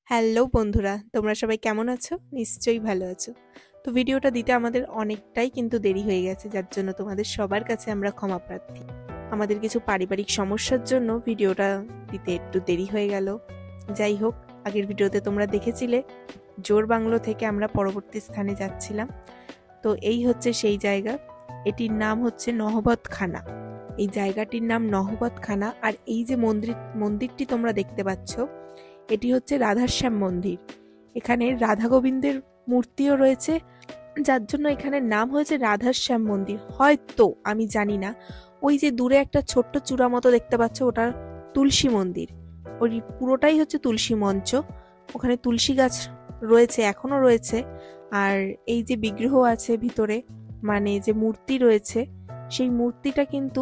Hello বন্ধুরা, তোমরা সবাই কেমন আছো? নিশ্চয়ই ভালো আছো। তো ভিডিওটা দিতে আমাদের অনেকটাই কিন্তু দেরি হয়ে গেছে, যার জন্য তোমাদের সবার কাছে আমরা ক্ষমা প্রার্থী। আমাদের কিছু পারিবারিক সমস্যার জন্য ভিডিওটা দিতে একটু দেরি হয়ে গেল। যাই হোক, আগের ভিডিওতে তোমরা দেখেছিলে জোর বাংলো থেকে আমরা পরবর্তী স্থানে যাচ্ছিলাম। তো এই হচ্ছে সেই জায়গা, এটির নাম হচ্ছে নহবতখানা। এই জায়গাটির নাম নহবতখানা। আর এই যে মন্দিরটি তোমরা দেখতে পাচ্ছ, এটি হচ্ছে রাধাশ্যাম মন্দির। এখানে রাধা গোবিন্দের মূর্তিও রয়েছে, যার জন্য এখানে নাম হয়েছে রাধাশ্যাম মন্দির। হয়তো, আমি জানি না। ওই যে দূরে একটা ছোট্ট চূড়া মতো দেখতে পাচ্ছ, ওটা তুলসী মন্দির। ওই পুরোটাই হচ্ছে তুলসী মঞ্চ। ওখানে তুলসী গাছ রয়েছে, এখনো রয়েছে। আর এই যে বিগ্রহ আছে ভিতরে, মানে যে মূর্তি রয়েছে, সেই মূর্তিটা কিন্তু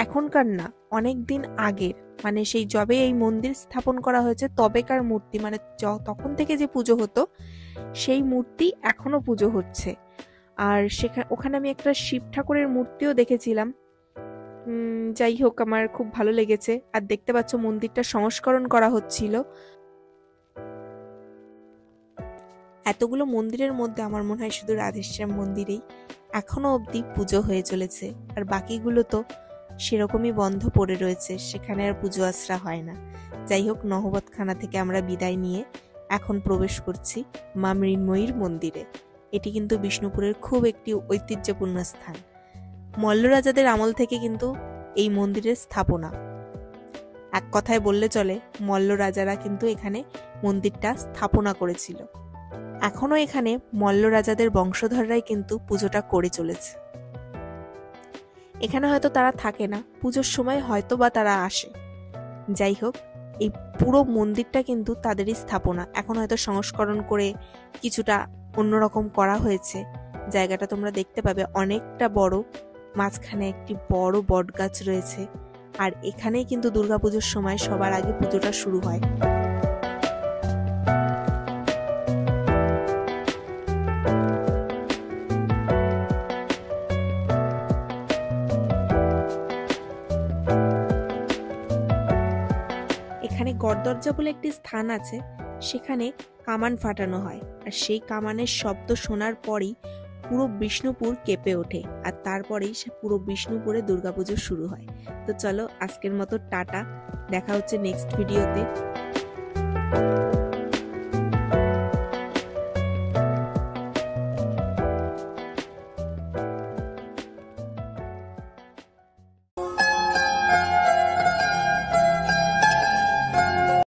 এখনকার না, অনেক দিন আগের। মানে সেই যবে এই মন্দির স্থাপন করা হয়েছে তবেকার মূর্তি, মানে তখন থেকে যে পুজো হতো সেই মূর্তি এখনো পুজো হচ্ছে। আর ওখানে আমি একটা শিব ঠাকুরের মূর্তিও দেখেছিলাম। যাই হোক, আমার খুব ভালো লেগেছে। আর দেখতে পাচ্ছ মন্দিরটা সংস্করণ করা হচ্ছিল। এতগুলো মন্দিরের মধ্যে আমার মনে হয় শুধু রাধেশ্যাম মন্দিরেই এখনো অবধি পুজো হয়ে চলেছে, আর বাকিগুলো তো সেরকমই বন্ধ পড়ে রয়েছে, সেখানে আর পুজো আশ্রা হয় না। যাই হোক, নহবতখানা থেকে আমরা বিদায় নিয়ে এখন প্রবেশ করছি মা মৃন্ময়ীর মন্দিরে। এটি কিন্তু বিষ্ণুপুরের খুব একটি ঐতিহ্যপূর্ণ স্থান। মল্ল রাজাদের আমল থেকে কিন্তু এই মন্দিরের স্থাপনা। এক কথায় বললে চলে, মল্ল রাজারা কিন্তু এখানে মন্দিরটা স্থাপনা করেছিল। এখনো এখানে মল্ল রাজাদের বংশধররাই কিন্তু পুজোটা করে চলেছে। এখানে হয়তো তারা থাকে না, পুজোর সময় হয়তো বা তারা আসে। যাই হোক, এই পুরো মন্দিরটা কিন্তু তাদেরই স্থাপনা। এখন হয়তো সংস্করণ করে কিছুটা অন্যরকম করা হয়েছে। জায়গাটা তোমরা দেখতে পাবে অনেকটা বড়, মাঝখানে একটি বড় বট গাছ রয়েছে। আর এখানেই কিন্তু দুর্গাপুজোর সময় সবার আগে পুজোটা শুরু হয়। এখানে গড়দরজা বলে একটি স্থান আছে, সেখানে কামান ফাটানো হয়। আর সেই কামানের শব্দ শোনার পরই পুরো বিষ্ণুপুর কেঁপে ওঠে। আর তারপরেই সে পুরো বিষ্ণুপুরে দুর্গাপুজো শুরু হয়। তো চলো, আজকের মতো টাটা, দেখা হচ্ছে নেক্সট ভিডিওতে।